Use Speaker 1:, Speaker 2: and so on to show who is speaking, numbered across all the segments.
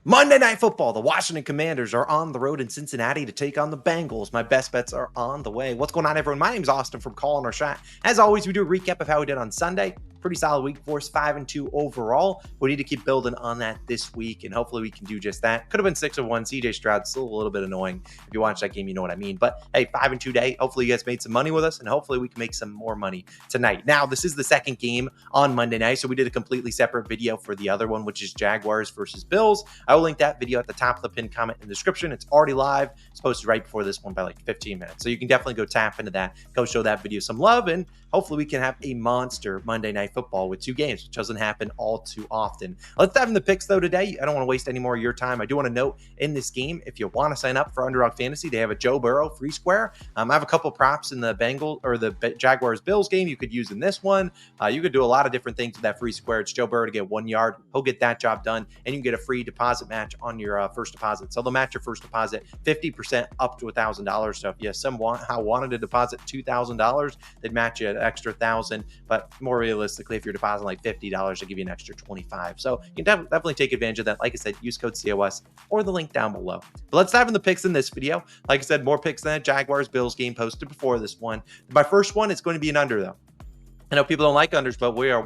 Speaker 1: Monday Night Football. The Washington Commanders are on the road in Cincinnati to take on the Bengals. My best bets are on the way. What's going on, everyone? My name's Austin from Calling Our Shot. As always, we do a recap of how we did on Sunday. Pretty solid week for us, 5-2 overall. We need to keep building on that this week, and hopefully we can do just that. Could have been 6-1. CJ Stroud still a little bit annoying. If you watch that game, you know what I mean. But hey, 5-2 day. Hopefully you guys made some money with us, and hopefully we can make some more money tonight. Now, this is the second game on Monday night, so we did a completely separate video for the other one, which is Jaguars versus Bills. I will link that video at the top of the pinned comment in the description. It's already live. It's posted right before this one by like 15 minutes. So you can definitely go tap into that, go show that video some love, and hopefully we can have a monster Monday Night Football with 2 games, which doesn't happen all too often. Let's dive in the picks, though, today. I don't want to waste any more of your time. I do want to note in this game, if you want to sign up for Underdog Fantasy, they have a Joe Burrow free square. I have a couple props in the Bengals or the Jaguars-Bills game you could use in this one. You could do a lot of different things with that free square. It's Joe Burrow to get 1 yard. He'll get that job done, and you can get a free deposit match on your first deposit. So they'll match your first deposit 50% up to $1,000. So if you somehow wanted to deposit $2,000, they'd match you an extra $1,000. But more realistically, if you're depositing like $50, they'll give you an extra $25. So you can definitely take advantage of that. Like I said, use code COS or the link down below. But let's dive in the picks in this video. Like I said, more picks than that Jaguars-Bills game posted before this one. My first one is going to be an under, though. I know people don't like unders, but we are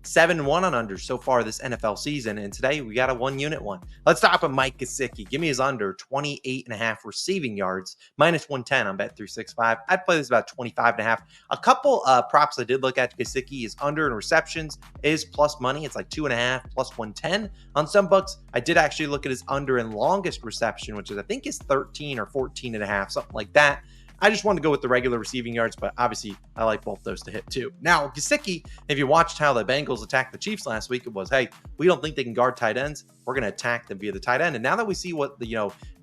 Speaker 1: 7-1 on unders so far this NFL season, and today we got a 1-unit one. Let's stop at Mike Gesicki. Give me his under 28.5 receiving yards, -110 on Bet365. I'd play this about 25.5. A couple props I did look at Gesicki is under in receptions is plus money. It's like 2.5 plus 110 on some books. I did actually look at his under in longest reception, which is I think is 13 or 14.5, something like that. I just wanted to go with the regular receiving yards, but obviously I like both those to hit too. Now, Gesicki, if you watched how the Bengals attacked the Chiefs last week, it was, hey, we don't think they can guard tight ends. We're going to attack them via the tight end. And now that we see what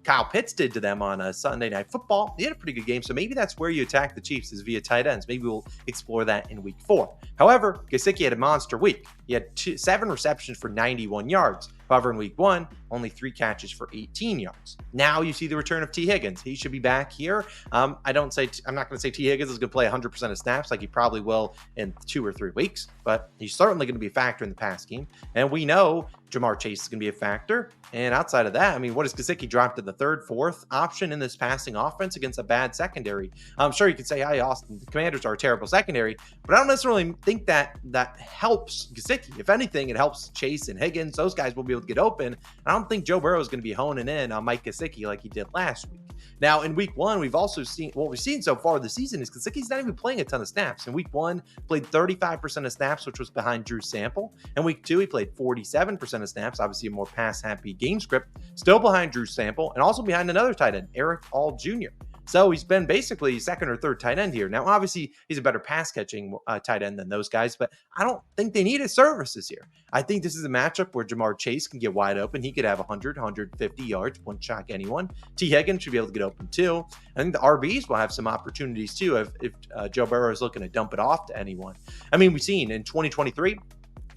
Speaker 1: Kyle Pitts did to them on a Sunday Night Football, they had a pretty good game. So maybe that's where you attack the Chiefs is via tight ends. Maybe we'll explore that in week 4. However, Gesicki had a monster week. He had 7 receptions for 91 yards. However, in week 1, only 3 catches for 18 yards. Now you see the return of T. Higgins. He should be back here. I'm not going to say T. Higgins is going to play 100% of snaps like he probably will in 2 or 3 weeks, but he's certainly going to be a factor in the pass game. And we know Jamar Chase is going to be a factor. And outside of that, I mean, what does Gesicki drop to the 3rd, 4th option in this passing offense against a bad secondary? I'm sure you could say, hi, Austin, the Commanders are a terrible secondary, but I don't necessarily think that helps Gesicki. If anything, it helps Chase and Higgins. Those guys will be able to get open. I don't think Joe Burrow is going to be honing in on Mike Gesicki like he did last week. Now, in week 1, we've also seen what we've seen so far this season is Gesicki's not even playing a ton of snaps. In week 1, played 35% of snaps, which was behind Drew Sample. In week 2, he played 47% of snaps, obviously a more pass-happy game script, still behind Drew Sample, and also behind another tight end, Eric All Jr. So he's been basically 2nd or 3rd tight end here. Now, obviously, he's a better pass-catching tight end than those guys, but I don't think they need his services here. I think this is a matchup where Jamar Chase can get wide open. He could have 100, 150 yards, won't shock anyone. T. Higgins should be able to get open too. I think the RBs will have some opportunities too if Joe Burrow is looking to dump it off to anyone. I mean, we've seen in 2023,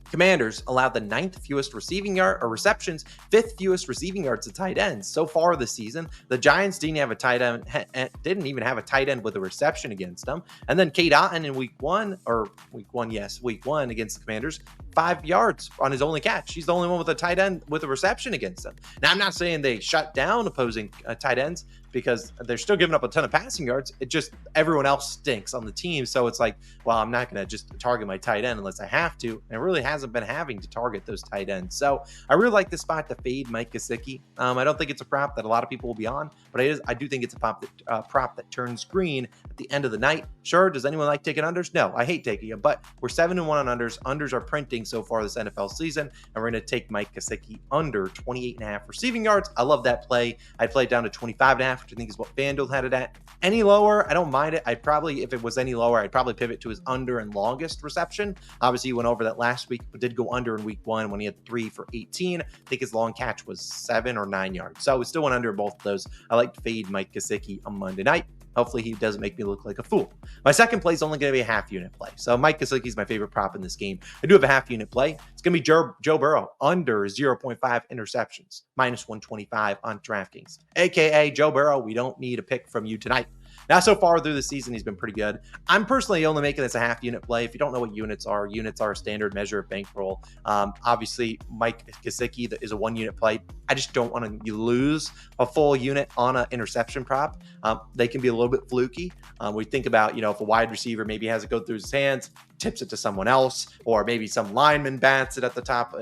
Speaker 1: Commanders allowed the 9th fewest receiving yard or receptions, 5th fewest receiving yards to tight ends so far this season. The Giants didn't even have a tight end with a reception against them. And then Cade Otton in week one against the Commanders, 5 yards on his only catch. He's the only one with a tight end with a reception against them. Now, I'm not saying they shut down opposing tight ends because they're still giving up a ton of passing yards. It just, everyone else stinks on the team. So it's like, well, I'm not going to just target my tight end unless I have to. And it really hasn't been having to target those tight ends. So I really like this spot to fade Mike Gesicki. I don't think it's a prop that a lot of people will be on, but I do think it's a prop that turns green at the end of the night. Sure, does anyone like taking unders? No, I hate taking them, but we're 7-1 on unders. Unders are printing so far this NFL season, and we're going to take Mike Gesicki under 28.5 receiving yards. I love that play. I'd play it down to 25.5, which I think is what FanDuel had it at. Any lower, I don't mind it. If it was any lower, I'd probably pivot to his under and longest reception. Obviously, he went over that last week, but did go under in week 1 when he had 3 for 18. I think his long catch was 7 or 9 yards. So we still went under both of those. I like to fade Mike Gesicki on Monday night. Hopefully he doesn't make me look like a fool. My second play is only going to be a half unit play. So Mike Gesicki is my favorite prop in this game. I do have a half unit play. It's going to be Joe Burrow under 0.5 interceptions, -125 on DraftKings. AKA Joe Burrow, we don't need a pick from you tonight. Now, so far through the season, he's been pretty good. I'm personally only making this a half unit play. If you don't know what units are a standard measure of bankroll. Obviously, Mike Gesicki is a 1 unit play. I just don't want to lose a full unit on an interception prop. They can be a little bit fluky. We think about, if a wide receiver maybe has it go through his hands, tips it to someone else, or maybe some lineman bats it at the top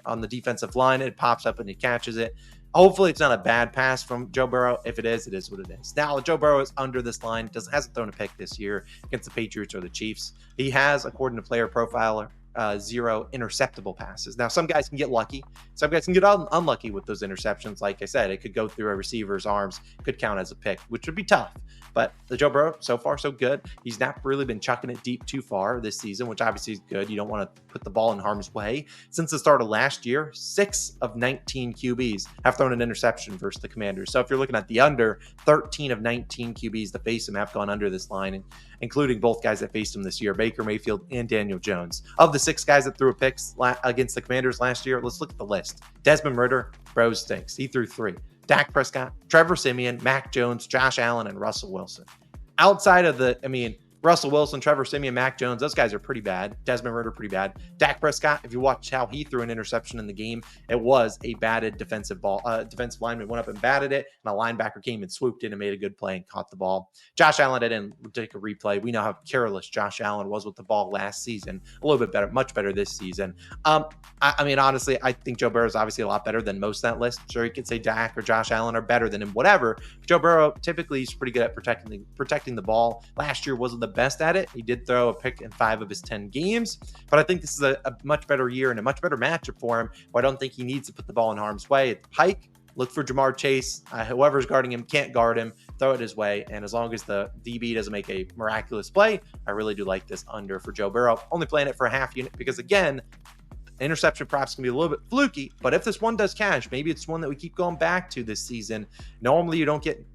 Speaker 1: on the defensive line. It pops up and he catches it. Hopefully it's not a bad pass from Joe Burrow. If it is what it is. Now, Joe Burrow is under this line. Hasn't thrown a pick this year against the Patriots or the Chiefs. He has, according to Player Profiler, 0 interceptable passes. Now, some guys can get lucky. Some guys can get unlucky with those interceptions. Like I said, it could go through a receiver's arms, could count as a pick, which would be tough. But the Joe Burrow, so far, so good. He's not really been chucking it deep too far this season, which obviously is good. You don't want to put the ball in harm's way. Since the start of last year, 6 of 19 QBs have thrown an interception versus the Commanders. So if you're looking at the under, 13 of 19 QBs that face him have gone under this line, including both guys that faced him this year, Baker Mayfield and Daniel Jones. Of the 6 guys that threw a pick against the Commanders last year, let's look at the list. Desmond Ridder, bro stinks. He threw 3. Dak Prescott, Trevor Siemian, Mac Jones, Josh Allen, and Russell Wilson. Outside of Russell Wilson, Trevor Siemian, Mac Jones, those guys are pretty bad. Desmond Ridder, pretty bad. Dak Prescott, if you watch how he threw an interception in the game, it was a batted defensive lineman went up and batted it, and a linebacker came and swooped in and made a good play and caught the ball. Josh Allen didn't take a replay. We know how careless Josh Allen was with the ball last season. A little bit better, much better this season. Honestly, I think Joe Burrow is obviously a lot better than most of that list. Sure, you could say Dak or Josh Allen are better than him, whatever. Joe Burrow typically is pretty good at protecting the ball. Last year wasn't the best at it. He did throw a pick in 5 of his 10 games, but I think this is a much better year and a much better matchup for him. I don't think he needs to put the ball in harm's way. At the Pike, look for Jamar Chase. Whoever's guarding him can't guard him. Throw it his way. And as long as the DB doesn't make a miraculous play, I really do like this under for Joe Burrow. Only playing it for a half unit because, again, interception props can be a little bit fluky, but if this one does cash, maybe it's one that we keep going back to this season. Normally you don't get,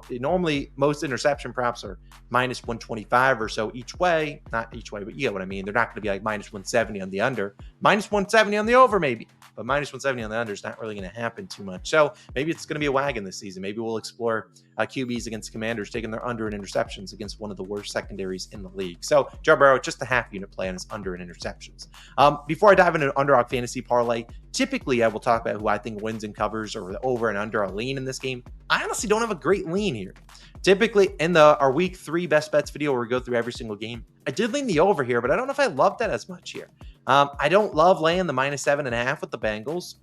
Speaker 1: normally most interception props are minus 125 or so each way. Not each way, but you get what I mean. They're not going to be like minus 170 on the under, minus 170 on the over maybe, but minus 170 on the under is not really going to happen too much. So maybe it's going to be a wagon this season. Maybe we'll explore QBs against Commanders taking their under in interceptions against one of the worst secondaries in the league. So Joe Burrow, just a half unit play on his under in interceptions. Before I dive into Underdog Fantasy Parlay, typically I will talk about who I think wins and covers or the over and under a lean in this game. I honestly don't have a great lean here. Typically in our week 3 best bets video where we go through every single game, I did lean the over here, but I don't know if I love that as much here. I don't love laying the minus 7.5 with the Bengals.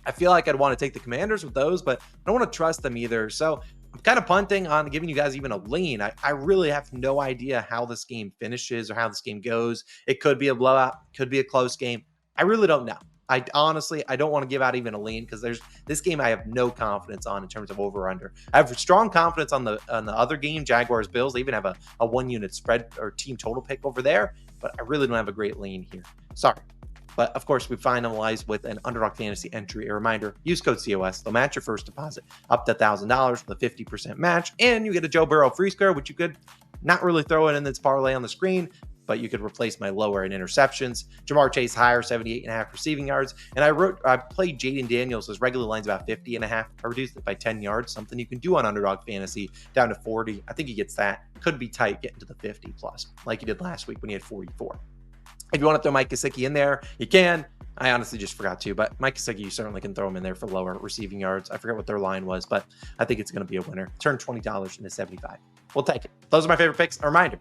Speaker 1: I feel like I'd want to take the Commanders with those, but I don't want to trust them either. So I'm kind of punting on giving you guys even a lean. I really have no idea how this game finishes or how this game goes. It could be a blowout, could be a close game. I really don't know. I honestly don't want to give out even a lean because there's this game I have no confidence on in terms of over under. I have strong confidence on the other game, Jaguars Bills. They even have a 1 unit spread or team total pick over there, but I really don't have a great lean here. Sorry. But of course, we finalize with an Underdog Fantasy entry. A reminder, use code COS. They'll match your first deposit up to $1,000 with a 50% match. And you get a Joe Burrow free square, which you could not really throw it in this parlay on the screen, but you could replace my lower in interceptions. Jamar Chase higher, 78.5 receiving yards. And I played Jaden Daniels. His regular line's about 50.5. I reduced it by 10 yards, something you can do on Underdog Fantasy, down to 40. I think he gets that. Could be tight getting to the 50 plus, like he did last week when he had 44. If you want to throw Mike Gesicki in there, you can. I honestly just forgot to, but Mike Gesicki, you certainly can throw him in there for lower receiving yards. I forget what their line was, but I think it's going to be a winner. Turn $20 into $75. We'll take it. Those are my favorite picks. A reminder,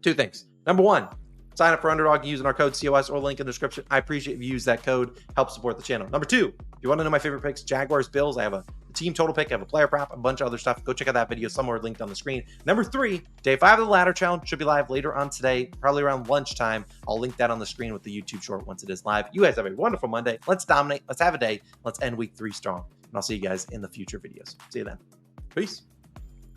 Speaker 1: 2 things. Number 1, sign up for Underdog using our code COS or link in the description. I appreciate if you use that code. Help support the channel. Number 2, if you want to know my favorite picks, Jaguars, Bills, I have a team total pick, I have a player prop, a bunch of other stuff. Go check out that video somewhere linked on the screen. Number 3, day 5 of the ladder challenge should be live later on today, probably around lunchtime. I'll link that on the screen with the YouTube short once it is live. You guys have a wonderful Monday. Let's dominate. Let's have a day. Let's end week 3 strong. And I'll see you guys in the future videos. See you then. Peace.